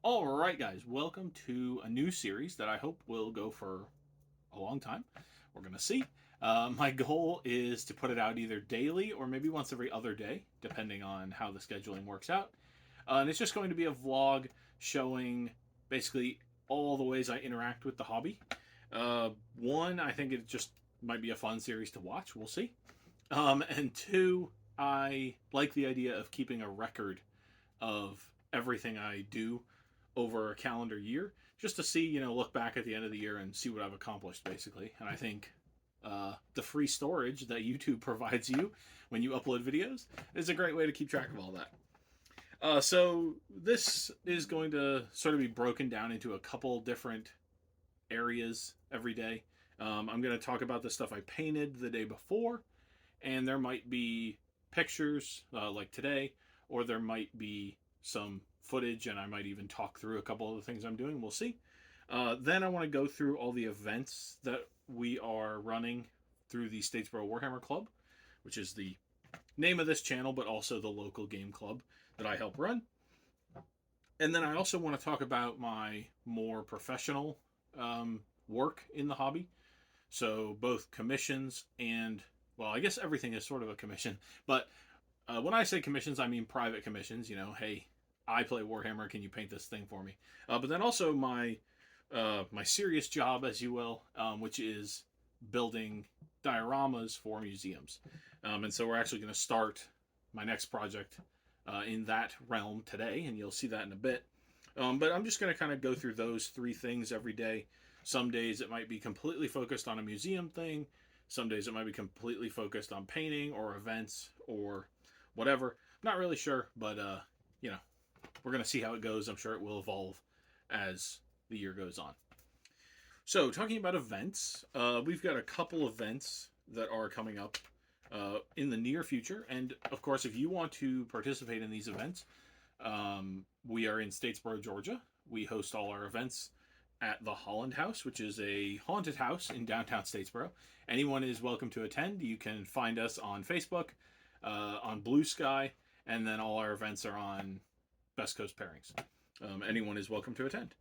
All right, guys, welcome to a new series that I hope will go for a long time. We're going to see. My goal is to put it out either daily or maybe once every other day, depending on how the scheduling works out. And it's just going to be a vlog showing basically all the ways I interact with the hobby. One, I think it just might be a fun series to watch. We'll see. And two, I like the idea of keeping a record of everything I do over a calendar year, just to see, look back at the end of the year and see what I've accomplished, basically. And I think the free storage that YouTube provides you when you upload videos is a great way to keep track of all that. So this is going to sort of be broken down into a couple different areas every day. I'm going to talk about the stuff I painted the day before, and there might be pictures like today, or there might be some footage, and I might even talk through a couple of the things I'm doing. We'll see. Then I want to go through all the events that we are running through the Statesboro Warhammer Club, which is the name of this channel, but also the local game club that I help run. And then I also want to talk about my more professional work in the hobby. So both commissions and, well, I guess everything is sort of a commission. But when I say commissions, I mean private commissions. Hey, I play Warhammer. Can you paint this thing for me? But then also my serious job, as you will, which is building dioramas for museums. And so we're actually going to start my next project in that realm today, and you'll see that in a bit. But I'm just going to kind of go through those three things every day. Some days it might be completely focused on a museum thing. Some days it might be completely focused on painting or events or whatever. I'm not really sure, but you know, we're going to see how it goes. I'm sure it will evolve as the year goes on. So, talking about events, we've got a couple events that are coming up in the near future. And of course, if you want to participate in these events, we are in Statesboro, Georgia. We host all our events at the Holland House, which is a haunted house in downtown Statesboro. Anyone is welcome to attend. You can find us on Facebook, on Blue Sky, and then all our events are on Best Coast Pairings. Anyone is welcome to attend.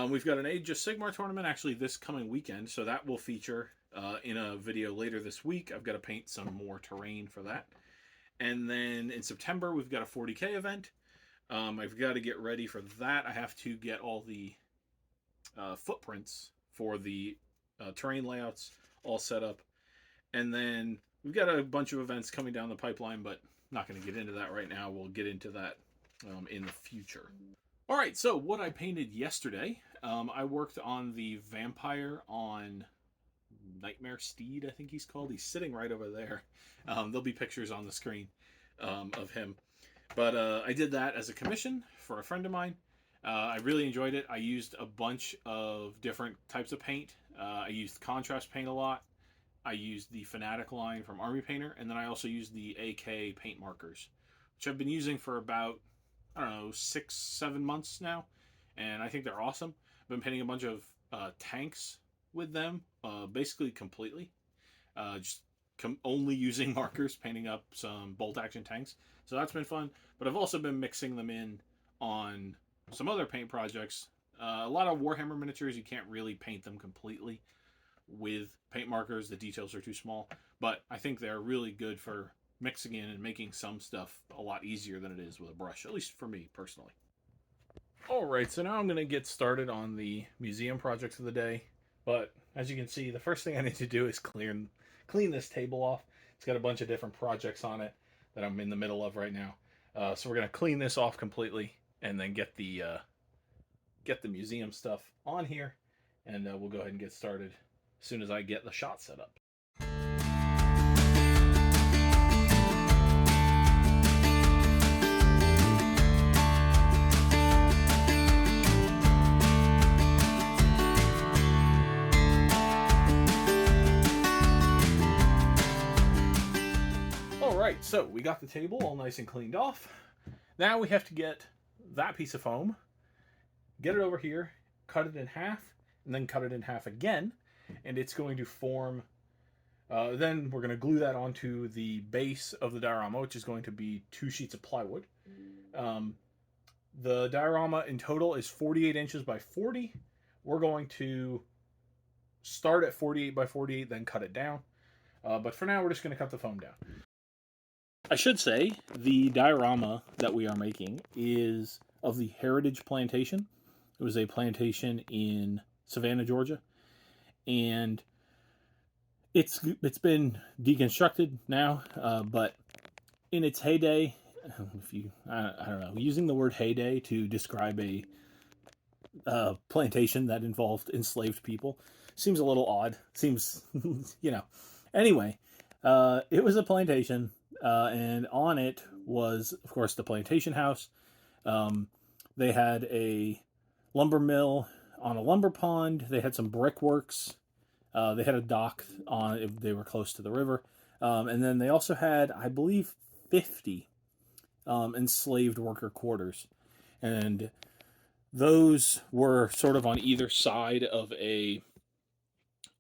We've got an Age of Sigmar tournament actually this coming weekend, so that will feature in a video later this week. I've got to paint some more terrain for that. And then in September, we've got a 40K event. I've got to get ready for that. I have to get all the footprints for the terrain layouts all set up. And then we've got a bunch of events coming down the pipeline, but not going to get into that right now. We'll get into that in the future. All right, so what I painted yesterday, I worked on the vampire on Nightmare Steed, I think he's called. He's sitting right over there. There'll be pictures on the screen of him. But I did that as a commission for a friend of mine. I really enjoyed it. I used a bunch of different types of paint. I used contrast paint a lot. I used the Fanatic line from Army Painter, and then I also used the AK paint markers, which I've been using for about, I don't know, 6-7 months now, and I think they're awesome. I've been painting a bunch of tanks with them, basically completely, just only using markers, painting up some bolt action tanks. So that's been fun. But I've also been mixing them in on some other paint projects. A lot of Warhammer miniatures, you can't really paint them completely with paint markers. The details are too small, but I think they're really good for mixing in and making some stuff a lot easier than it is with a brush, at least for me personally. All right, so now I'm going to get started on the museum projects of the day. But as you can see, the first thing I need to do is clean this table off. It's got a bunch of different projects on it that I'm in the middle of right now. So we're going to clean this off completely and then get the museum stuff on here, and we'll go ahead and get started as soon as I get the shot set up. All right, so we got the table all nice and cleaned off. Now we have to get that piece of foam, get it over here, cut it in half, and then cut it in half again, and it's going to form. Then we're going to glue that onto the base of the diorama, which is going to be 2 sheets of plywood. The diorama in total is 48 inches by 40. We're going to start at 48 by 48, then cut it down. But for now, we're just going to cut the foam down. I should say the diorama that we are making is of the Heritage Plantation. It was a plantation in Savannah, Georgia, and it's been deconstructed now, but in its heyday, if you I don't know, using the word heyday to describe a plantation that involved enslaved people seems a little odd. Seems Anyway, it was a plantation, and on it was, of course, the plantation house. They had a lumber mill on a lumber pond. They had some brickworks. They had a dock on if they were close to the river. And then they also had, I believe, 50 enslaved worker quarters. And those were sort of on either side of a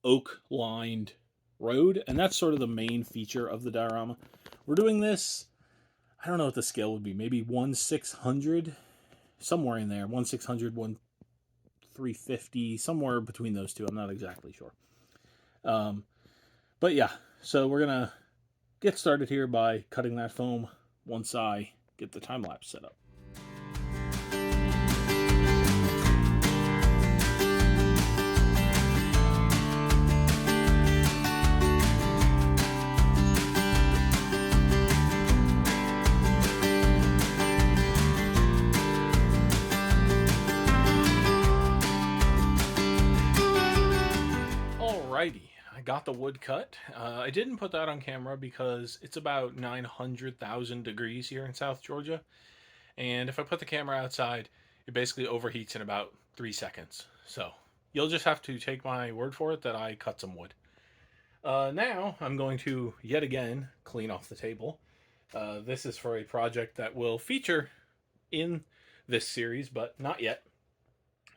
oak-lined road. And that's sort of the main feature of the diorama. We're doing this, I don't know what the scale would be, maybe 1/600, somewhere in there, 1/600, 1/350, somewhere between those two. I'm not exactly sure. But yeah, so we're going to get started here by cutting that foam once I get the time lapse set up. Alrighty, I got the wood cut. I didn't put that on camera because it's about 900,000 degrees here in South Georgia. And if I put the camera outside, it basically overheats in about 3 seconds. So you'll just have to take my word for it that I cut some wood. Now I'm going to, yet again, clean off the table. This is for a project that will feature in this series, but not yet.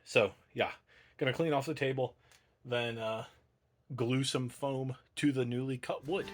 So yeah, gonna clean off the table, then glue some foam to the newly cut wood.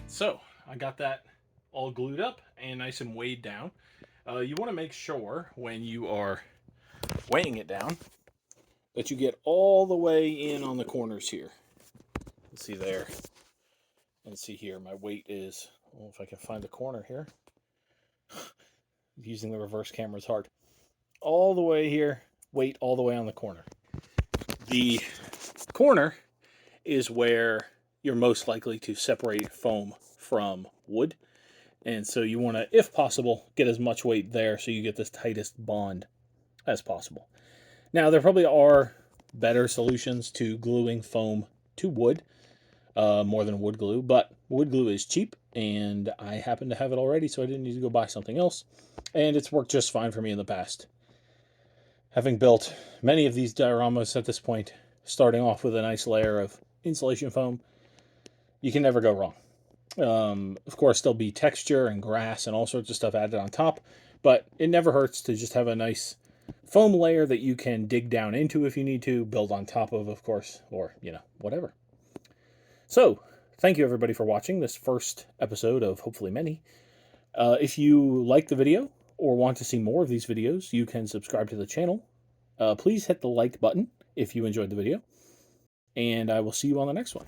So I got that all glued up and nice and weighed down. You want to make sure when you are weighing it down that you get all the way in on the corners here. Let's see there and see here. My weight is, well, if I can find the corner here. Using the reverse camera is hard. All the way here, weight all the way on the corner. The corner is where you're most likely to separate foam from wood. And so you want to, if possible, get as much weight there so you get this tightest bond as possible. Now, there probably are better solutions to gluing foam to wood, more than wood glue, but wood glue is cheap, and I happen to have it already, so I didn't need to go buy something else. And it's worked just fine for me in the past. Having built many of these dioramas at this point, starting off with a nice layer of insulation foam, you can never go wrong. Of course, there'll be texture and grass and all sorts of stuff added on top, but it never hurts to just have a nice foam layer that you can dig down into if you need to, build on top of course, or, whatever. So, thank you everybody for watching this first episode of hopefully many. If you like the video or want to see more of these videos, you can subscribe to the channel. Please hit the like button if you enjoyed the video, and I will see you on the next one.